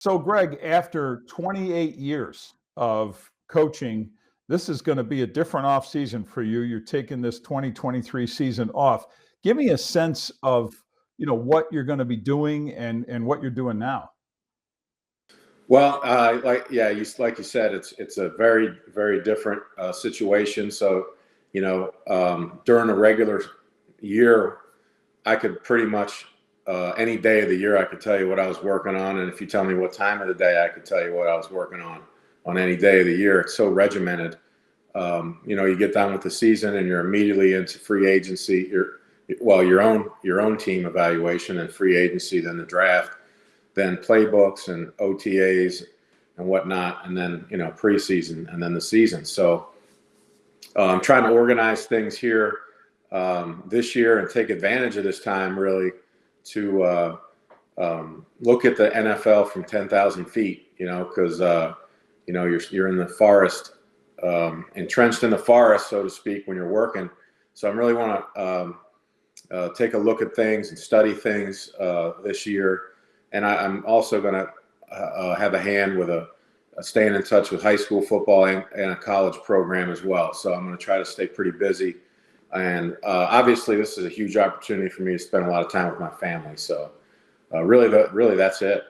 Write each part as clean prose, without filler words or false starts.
So, Greg, after 28 years of coaching, this is going to be a different off season for you. You're taking this 2023 season off. Give me a sense of, what you're going to be doing and what you're doing now. Well, like you said, it's a very, very different situation. So, during a regular year, I could pretty much any day of the year I could tell you what I was working on, and if you tell me what time of the day, I could tell you what I was working on any day of the year. It's so regimented. You get done with the season, and you're immediately into free agency. Your own team evaluation and free agency, then the draft, then playbooks and OTAs and whatnot, and then preseason, and then the season. So I'm trying to organize things here this year and take advantage of this time really to look at the NFL from 10,000 feet. Because you're in the forest, entrenched in the forest, so to speak, when you're working. So I really want to take a look at things and study things this year. And I'm also going to have a hand with staying in touch with high school football and a college program as well. So I'm going to try to stay pretty busy. And obviously, this is a huge opportunity for me to spend a lot of time with my family. So really, that's it.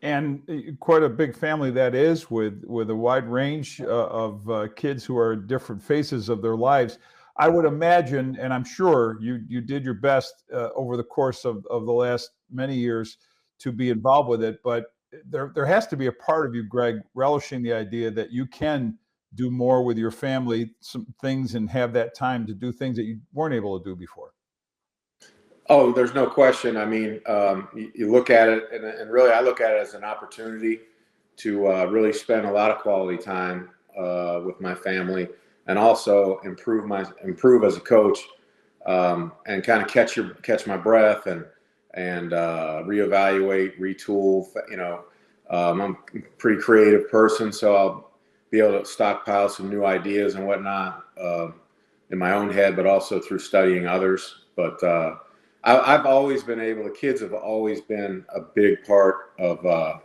And quite a big family that is, with a wide range of kids who are different phases of their lives. I would imagine, and I'm sure you did your best over the course of the last many years to be involved with it, but there has to be a part of you, Greg, relishing the idea that you can do more with your family, some things, and have that time to do things that you weren't able to do before. Oh, there's no question. I mean, you look at it, and really I look at it as an opportunity to really spend a lot of quality time with my family, and also improve as a coach, and kind of catch my breath and reevaluate, retool. I'm a pretty creative person, so I'll be able to stockpile some new ideas and whatnot in my own head, but also through studying others. But I've always been able. The kids have always been a big part of,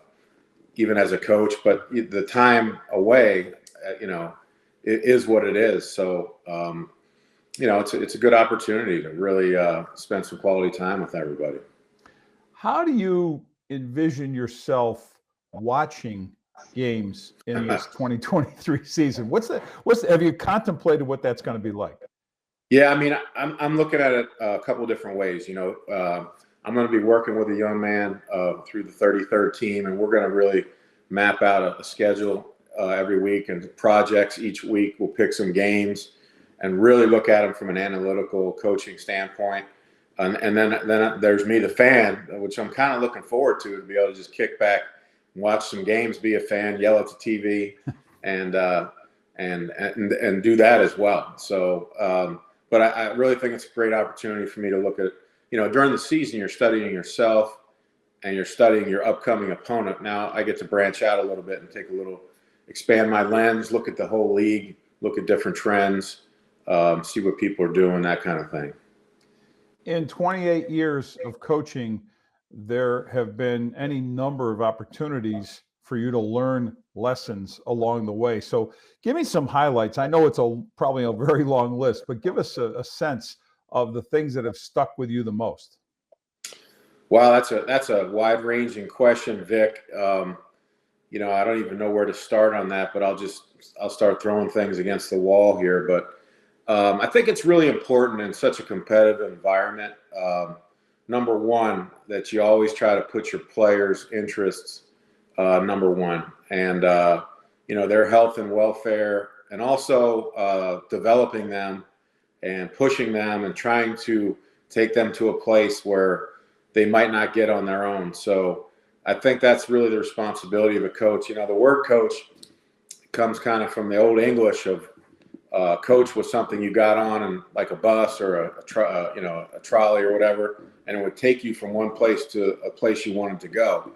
even as a coach. But the time away, it is what it is. So it's a good opportunity to really spend some quality time with everybody. How do you envision yourself watching games in this 2023 season? Have you contemplated what that's going to be like? Yeah, I mean, I'm looking at it a couple of different ways. I'm going to be working with a young man through the 33rd team, and we're going to really map out a schedule every week and projects each week. We'll pick some games and really look at them from an analytical coaching standpoint. And then there's me, the fan, which I'm kind of looking forward to be able to just kick back and watch some games, be a fan, yell at the TV, and do that as well. So, but I really think it's a great opportunity for me to look at, during the season, you're studying yourself and you're studying your upcoming opponent. Now I get to branch out a little bit and expand my lens, look at the whole league, look at different trends, see what people are doing, that kind of thing. In 28 years of coaching, there have been any number of opportunities for you to learn lessons along the way. So give me some highlights. I know it's probably a very long list, but give us a sense of the things that have stuck with you the most. Wow, that's a wide-ranging question, Vic. I don't even know where to start on that, but I'll start throwing things against the wall here. But I think it's really important in such a competitive environment, number one, that you always try to put your players' interests number one, and their health and welfare, and also developing them and pushing them and trying to take them to a place where they might not get on their own. So I think that's really the responsibility of a coach. The word coach comes kind of from the old English of coach was something you got on and like a bus or a trolley or whatever, and it would take you from one place to a place you wanted to go.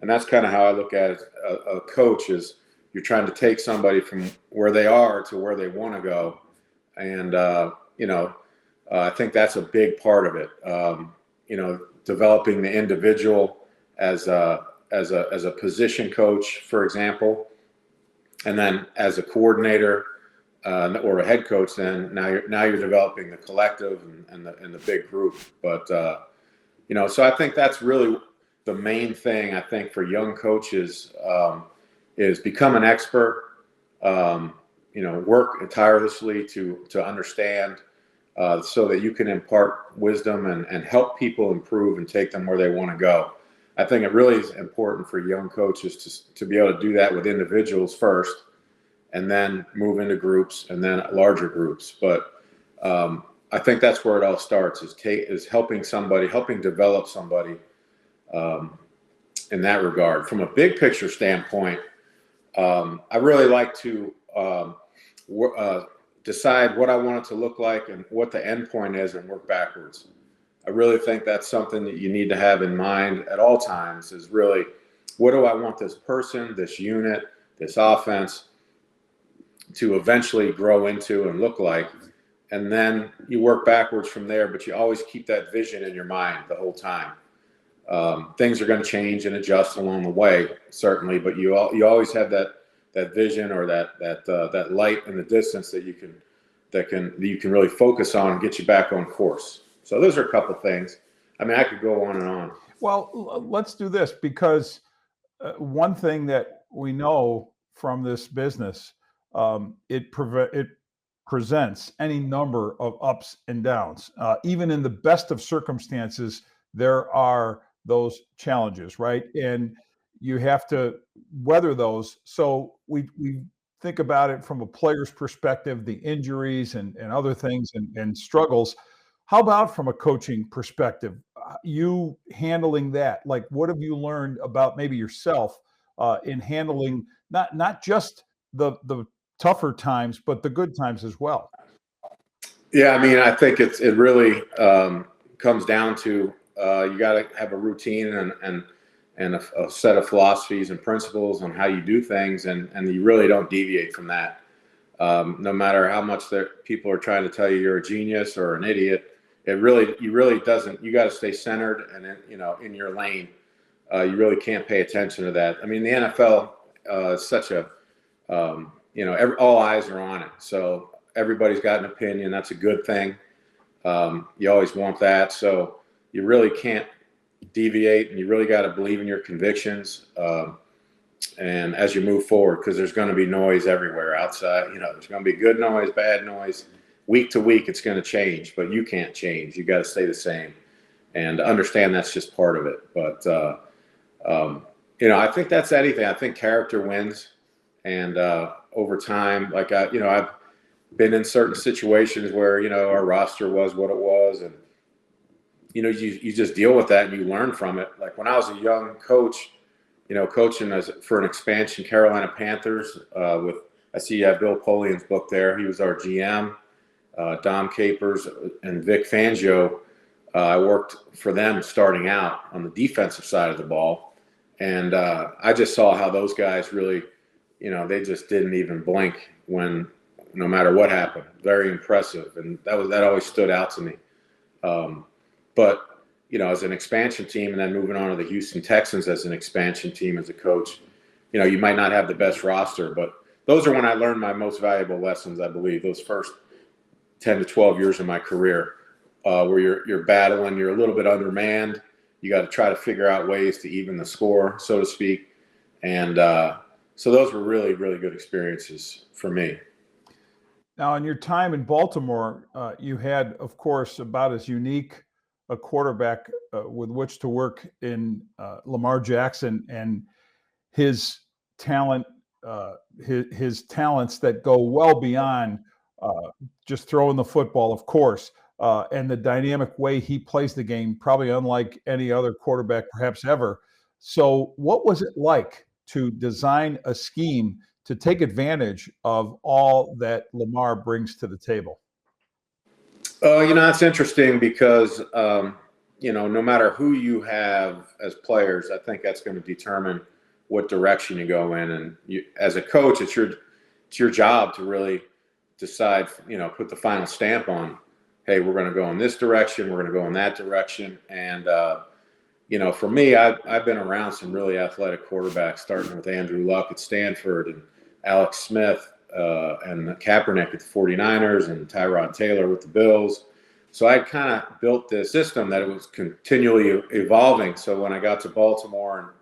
And that's kind of how I look at it. A coach is you're trying to take somebody from where they are to where they want to go. And, I think that's a big part of it. Developing the individual as as a position coach, for example, and then as a coordinator or a head coach, then now you're developing the collective and the big group. But so I think that's really the main thing I think for young coaches is become an expert. Work tirelessly to understand so that you can impart wisdom and help people improve and take them where they want to go. I think it really is important for young coaches to be able to do that with individuals first, and then move into groups and then larger groups. But I think that's where it all starts is helping develop somebody in that regard. From a big picture standpoint, I really like to decide what I want it to look like and what the end point is and work backwards. I really think that's something that you need to have in mind at all times is really, what do I want this person, this unit, this offense to eventually grow into and look like? And then you work backwards from there, but you always keep that vision in your mind the whole time. Things are going to change and adjust along the way, certainly, but you always have that vision or that light in the distance that you can really focus on and get you back on course. So those are a couple things. I mean, I could go on and on. Well, let's do this, because one thing that we know from this business, it presents any number of ups and downs. Even in the best of circumstances, there are those challenges, right? And you have to weather those. So we think about it from a player's perspective, the injuries and other things and struggles. How about from a coaching perspective, you handling that? Like, what have you learned about maybe yourself in handling not just the tougher times, but the good times as well? Yeah, I mean, I think it really comes down to you got to have a routine and a set of philosophies and principles on how you do things, and you really don't deviate from that. No matter how much people are trying to tell you you're a genius or an idiot, you really doesn't. You got to stay centered and in your lane. You really can't pay attention to that. I mean, the NFL is such a all eyes are on it, so everybody's got an opinion. That's a good thing. You always want that, so you really can't deviate, and you really got to believe in your convictions. And as you move forward, because there's going to be noise everywhere outside, there's going to be good noise, bad noise. Week to week, it's going to change, but you can't change. You got to stay the same, and understand that's just part of it. But I think that's anything. I think character wins, and over time, like I've been in certain situations where our roster was what it was, and you just deal with that and you learn from it. Like when I was a young coach, coaching for an expansion Carolina Panthers I see you have Bill Polian's book there. He was our GM. Dom Capers and Vic Fangio, I worked for them starting out on the defensive side of the ball. And I just saw how those guys really, they just didn't even blink no matter what happened. Very impressive. And that always stood out to me. But as an expansion team and then moving on to the Houston Texans as an expansion team as a coach, you might not have the best roster, but those are when I learned my most valuable lessons, I believe, those first 10 to 12 years of my career, where you're battling, you're a little bit undermanned. You got to try to figure out ways to even the score, so to speak. And so those were really, really good experiences for me. Now, in your time in Baltimore, you had, of course, about as unique a quarterback with which to work in Lamar Jackson and his talent, his talents that go well beyond just throwing the football, of course, and the dynamic way he plays the game, probably unlike any other quarterback perhaps ever. So what was it like to design a scheme to take advantage of all that Lamar brings to the table? It's interesting because, no matter who you have as players, I think that's going to determine what direction you go in. And as a coach, it's your job to really decide, put the final stamp on, hey, we're going to go in this direction, we're going to go in that direction. And, for me, I've been around some really athletic quarterbacks, starting with Andrew Luck at Stanford and Alex Smith and Kaepernick at the 49ers and Tyrod Taylor with the Bills. So I kind of built this system that it was continually evolving. So when I got to Baltimore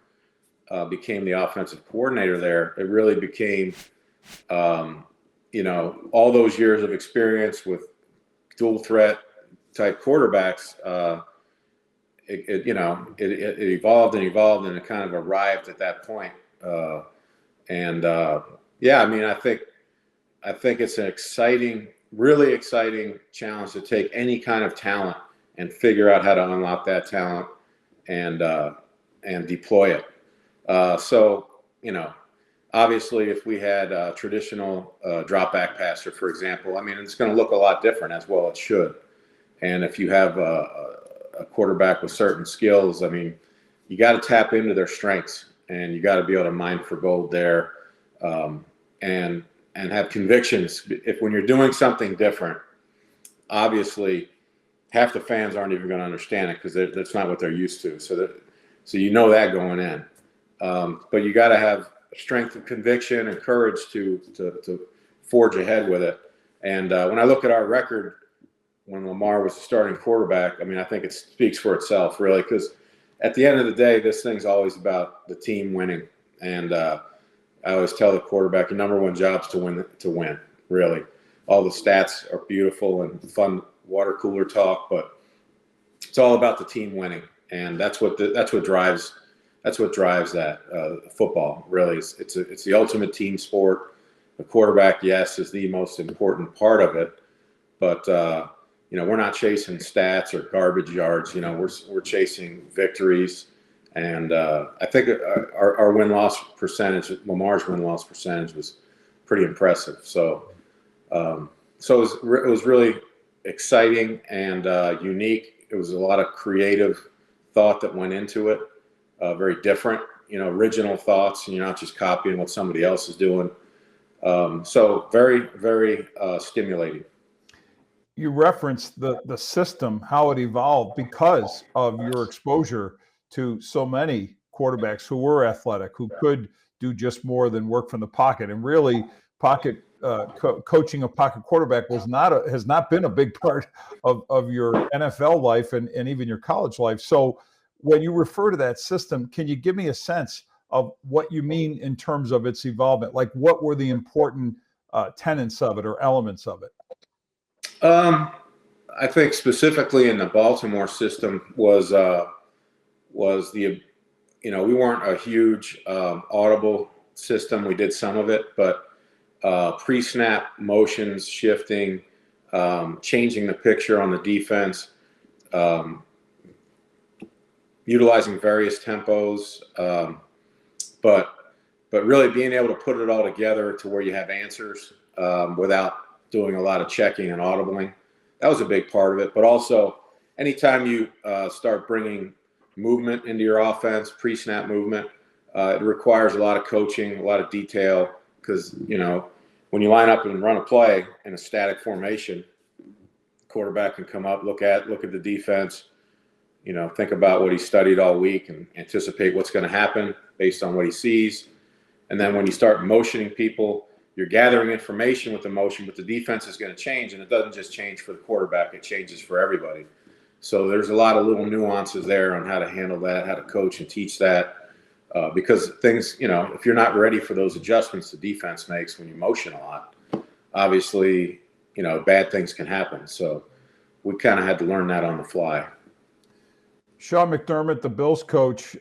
and became the offensive coordinator there, it really became, all those years of experience with dual threat type quarterbacks. It evolved and evolved, and it kind of arrived at that point. I think it's an exciting, really exciting challenge to take any kind of talent and figure out how to unlock that talent and deploy it. Obviously, if we had a traditional drop back passer, for example, it's going to look a lot different, as well it should. And if you have a quarterback with certain skills, you got to tap into their strengths, and you got to be able to mine for gold there, and have convictions. When you're doing something different, obviously half the fans aren't even going to understand it because that's not what they're used to. So that going in, but you got to have strength of conviction and courage to forge ahead with it. And when I look at our record, when Lamar was the starting quarterback, I think it speaks for itself, really, because at the end of the day, this thing's always about the team winning. And I always tell the quarterback, your number one job is to win, really. All the stats are beautiful and fun water cooler talk, but it's all about the team winning, and that's what drives that football. Really, it's the ultimate team sport. The quarterback, yes, is the most important part of it, but we're not chasing stats or garbage yards. We're chasing victories. And I think our win-loss percentage, Lamar's win-loss percentage, was pretty impressive. So it was really exciting and unique. It was a lot of creative thought that went into it, very different, original thoughts, and you're not just copying what somebody else is doing. So very, very stimulating. You referenced the system, how it evolved because of your exposure to so many quarterbacks who were athletic, who could do just more than work from the pocket. And really, coaching a pocket quarterback has not been a big part of your NFL life and even your college life. So when you refer to that system, can you give me a sense of what you mean in terms of its involvement? Like, what were the important tenets of it or elements of it? I think specifically in the Baltimore system was the, we weren't a huge audible system. We did some of it, but pre-snap motions, shifting, changing the picture on the defense, utilizing various tempos, but really being able to put it all together to where you have answers without doing a lot of checking and audibling. That was a big part of it. But also, anytime you start bringing movement into your offense, pre-snap movement, it requires a lot of coaching, a lot of detail, because, when you line up and run a play in a static formation, quarterback can come up, look at the defense, think about what he studied all week and anticipate what's going to happen based on what he sees. And then when you start motioning people, you're gathering information with the motion, but the defense is going to change, and it doesn't just change for the quarterback, it changes for everybody. So there's a lot of little nuances there on how to handle that, how to coach and teach that, because things, if you're not ready for those adjustments the defense makes when you motion a lot, obviously, bad things can happen. So we kind of had to learn that on the fly. Sean McDermott, the Bills coach,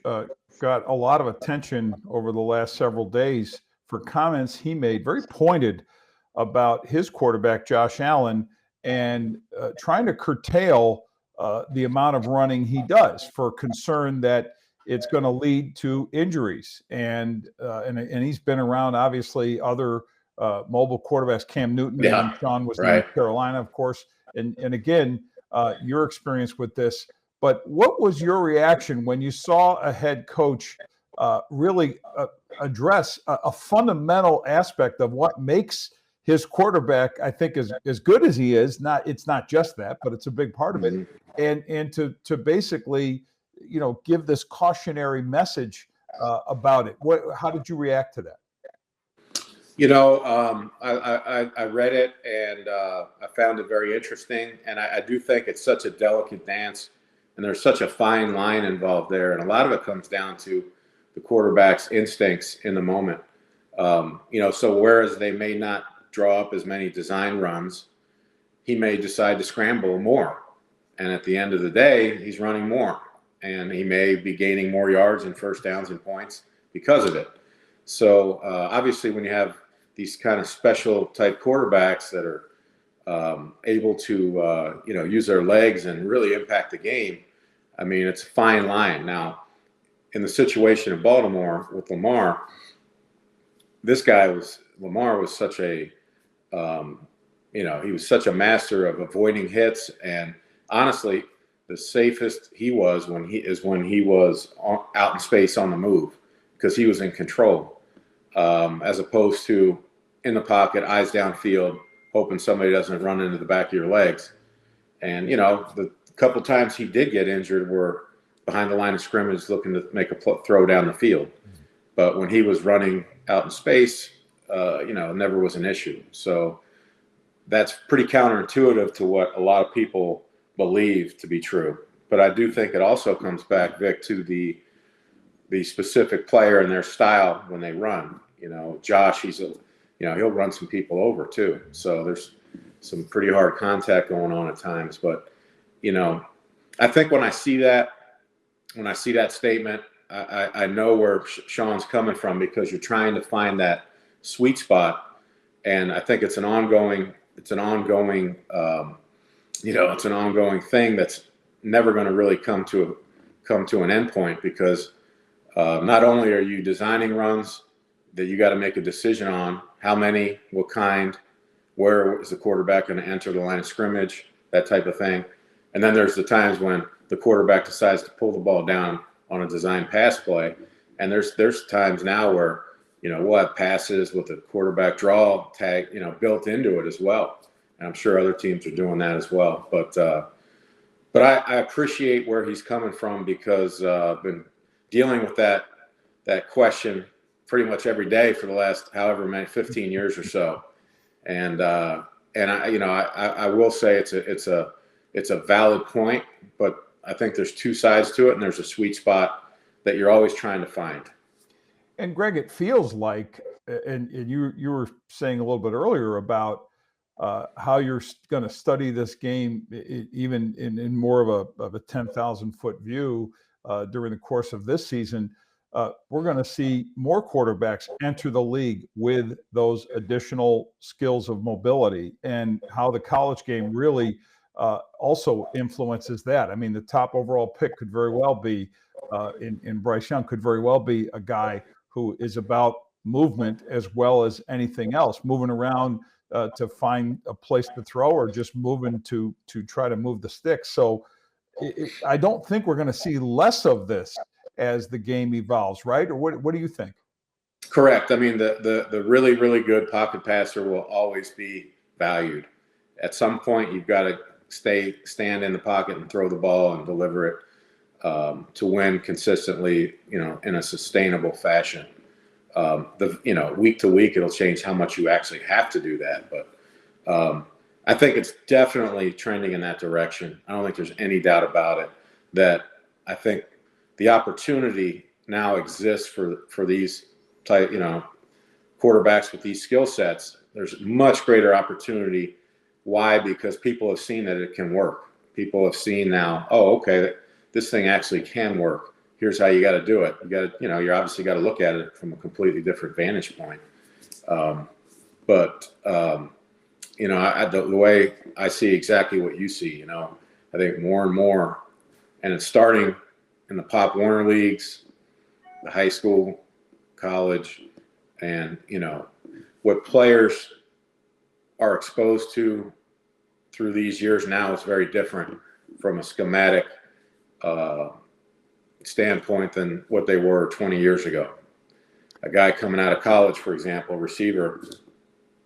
got a lot of attention over the last several days for comments he made, very pointed, about his quarterback, Josh Allen, and trying to curtail the amount of running he does for concern that it's going to lead to injuries. And he's been around, obviously, other mobile quarterbacks, Cam Newton, and Sean was in North Carolina, of course. And again, your experience with this. But what was your reaction when you saw a head coach really address a fundamental aspect of what makes his quarterback, I think, as good as he is? It's not just that, but it's a big part of it. And to basically give this cautionary message about it. How did you react to that? I read it and I found it very interesting. And I do think it's such a delicate dance, and there's such a fine line involved there. And a lot of it comes down to the quarterback's instincts in the moment. So whereas they may not draw up as many design runs, he may decide to scramble more. And at the end of the day, he's running more. And he may be gaining more yards and first downs and points because of it. So obviously when you have these kind of special type quarterbacks that are able to, use their legs and really impact the game, I mean, it's a fine line. Now, in the situation in Baltimore with Lamar, Lamar was such a, he was such a master of avoiding hits. And honestly, the safest he was when he was out in space on the move, because he was in control, as opposed to in the pocket, eyes downfield, hoping somebody doesn't run into the back of your legs. And, the couple times he did get injured were behind the line of scrimmage looking to make a throw down the field. But when he was running out in space, it never was an issue. So that's pretty counterintuitive to what a lot of people believe to be true. But I do think it also comes back, Vic, to the specific player and their style when they run. Josh, he'll run some people over too. So there's some pretty hard contact going on at times. But, I think when I see that statement, I know where Sean's coming from, because you're trying to find that sweet spot. And I think it's an ongoing thing that's never going to really come to an end point, because not only are you designing runs that you got to make a decision on how many, what kind, where is the quarterback going to enter the line of scrimmage, that type of thing. And then there's the times when the quarterback decides to pull the ball down on a design pass play. And there's times now where, we'll have passes with the quarterback draw tag, built into it as well. And I'm sure other teams are doing that as well. But I appreciate where he's coming from, because I've been dealing with that question pretty much every day for the last however many 15 years or so. And I will say it's a valid point, but I think there's two sides to it, and there's a sweet spot that you're always trying to find. And Greg, it feels like, and you were saying a little bit earlier about how you're going to study this game, even in more of a 10,000 foot view during the course of this season. We're going to see more quarterbacks enter the league with those additional skills of mobility, and how the college game really also influences that. I mean, the top overall pick could very well be in Bryce Young, could very well be a guy who is about movement as well as anything else, moving around to find a place to throw, or just moving to try to move the sticks. So I don't think we're going to see less of this as the game evolves, right? Or what do you think? Correct. I mean, the really, really good pocket passer will always be valued. At some point, you've got to stand in the pocket and throw the ball and deliver it to win consistently, in a sustainable fashion. Week to week, it'll change how much you actually have to do that. But I think it's definitely trending in that direction. I don't think there's any doubt about it, that I think the opportunity now exists for these type, quarterbacks with these skill sets. There's much greater opportunity. Why? Because people have seen that it can work. People have seen now, oh, okay, this thing actually can work. Here's how you got to do it. You got to, you obviously got to look at it from a completely different vantage point. The way I see exactly what you see, I think more and more, and it's starting in the Pop Warner leagues, the high school, college, and, what players are exposed to through these years now is very different from a schematic standpoint than what they were 20 years ago. A guy coming out of college, for example, receiver,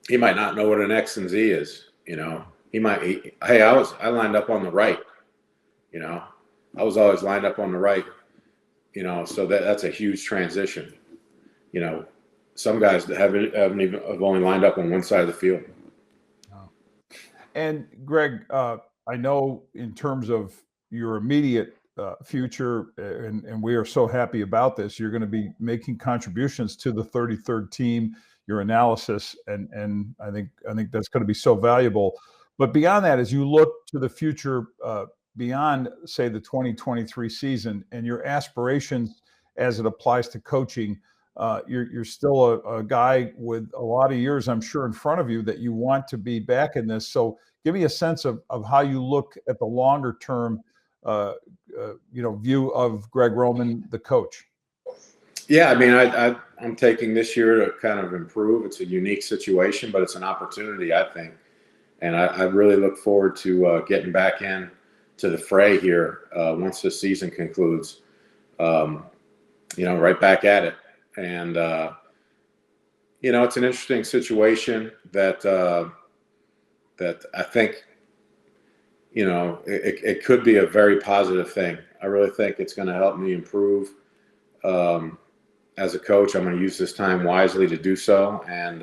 he might not know what an X and Z is. I lined up on the right, I was always lined up on the right, so that's a huge transition. Some guys that have only lined up on one side of the field. And Greg, I know in terms of your immediate future, and we are so happy about this, you're going to be making contributions to the 33rd team, your analysis, and I think that's going to be so valuable. But beyond that, as you look to the future, beyond, say, the 2023 season and your aspirations as it applies to coaching, you're still a guy with a lot of years, I'm sure, in front of you that you want to be back in this. So give me a sense of how you look at the longer term, view of Greg Roman, the coach. Yeah, I mean, I'm taking this year to kind of improve. It's a unique situation, but it's an opportunity, I think. And I really look forward to getting back in to the fray here once the season concludes. Right back at it. And, it's an interesting situation that I think, it could be a very positive thing. I really think it's going to help me improve as a coach. I'm going to use this time wisely to do so. And,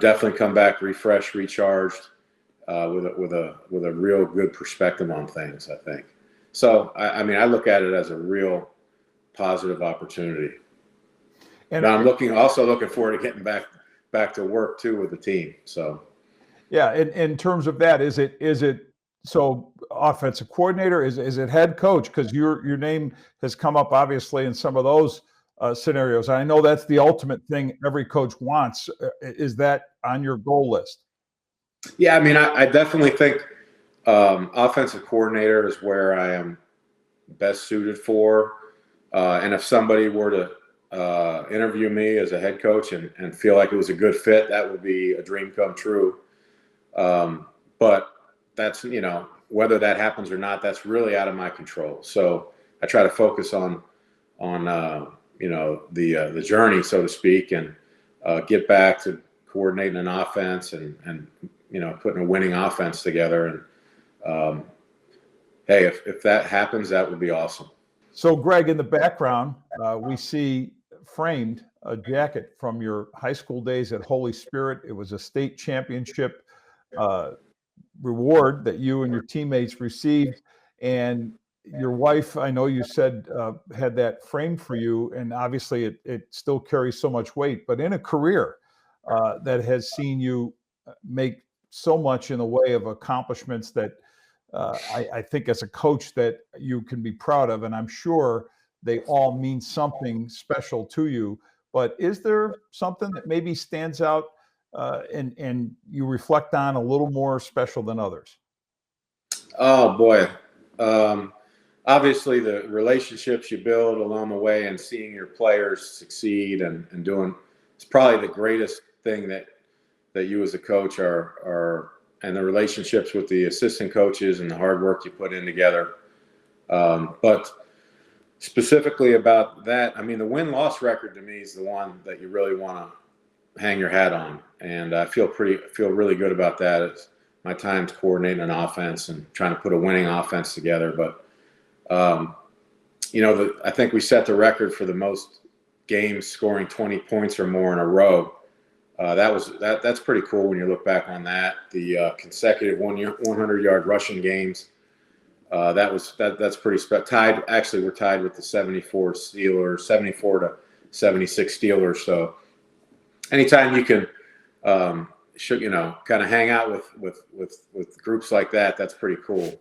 definitely come back refreshed, recharged with a real good perspective on things, I think. So, I mean, I look at it as a real positive opportunity. And I'm also looking forward to getting back to work too with the team. So, yeah, in terms of that, is it so offensive coordinator? Is it head coach? Because your name has come up obviously in some of those scenarios. I know that's the ultimate thing every coach wants. Is that on your goal list? Yeah, I mean, I definitely think offensive coordinator is where I am best suited for. And if somebody were to interview me as a head coach and feel like it was a good fit, that would be a dream come true. But that's, whether that happens or not, that's really out of my control. So I try to focus on the journey, so to speak, and get back to coordinating an offense and putting a winning offense together. And hey, if that happens, that would be awesome. So, Greg, in the background, we see framed a jacket from your high school days at Holy Spirit. It was a state championship reward that you and your teammates received. And your wife, I know you said, had that framed for you. And obviously, it still carries so much weight. But in a career that has seen you make so much in the way of accomplishments that I think as a coach that you can be proud of, and I'm sure they all mean something special to you. But is there something that maybe stands out and you reflect on a little more special than others? Oh boy, obviously the relationships you build along the way and seeing your players succeed and doing, it's probably the greatest thing that you as a coach are. And the relationships with the assistant coaches and the hard work you put in together. But specifically about that, I mean, the win-loss record to me is the one that you really want to hang your hat on. And I feel really good about that. It's my time's coordinating an offense and trying to put a winning offense together. But, I think we set the record for the most games scoring 20 points or more in a row. That's pretty cool when you look back on that. The consecutive 100-yard rushing games. That's pretty special. We're tied with the 74 Steelers, 74 to 76 Steelers. So anytime you can, kind of hang out with groups like that, that's pretty cool.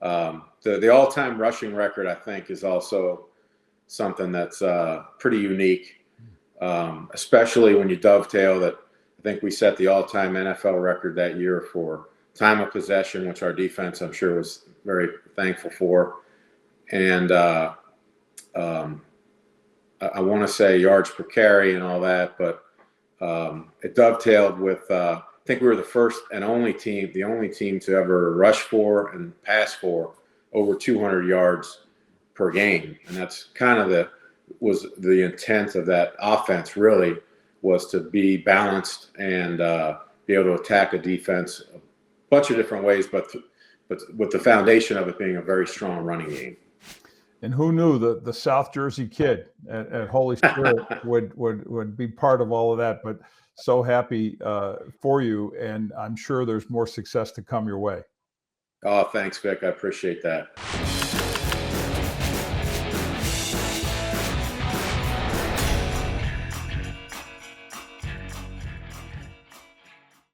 The all-time rushing record, I think, is also something that's pretty unique. Especially when you dovetail that. I think we set the all-time NFL record that year for time of possession, which our defense, I'm sure, was very thankful for. And I want to say yards per carry and all that, but it dovetailed with, I think we were the first and only team to ever rush for and pass for over 200 yards per game. And that's kind of the intent of that offense, really, was to be balanced and be able to attack a defense a bunch of different ways, but but with the foundation of it being a very strong running game. And who knew that the South Jersey kid at Holy Spirit would be part of all of that? But so happy for you, and I'm sure there's more success to come your way. Oh, thanks, Vic. I appreciate that.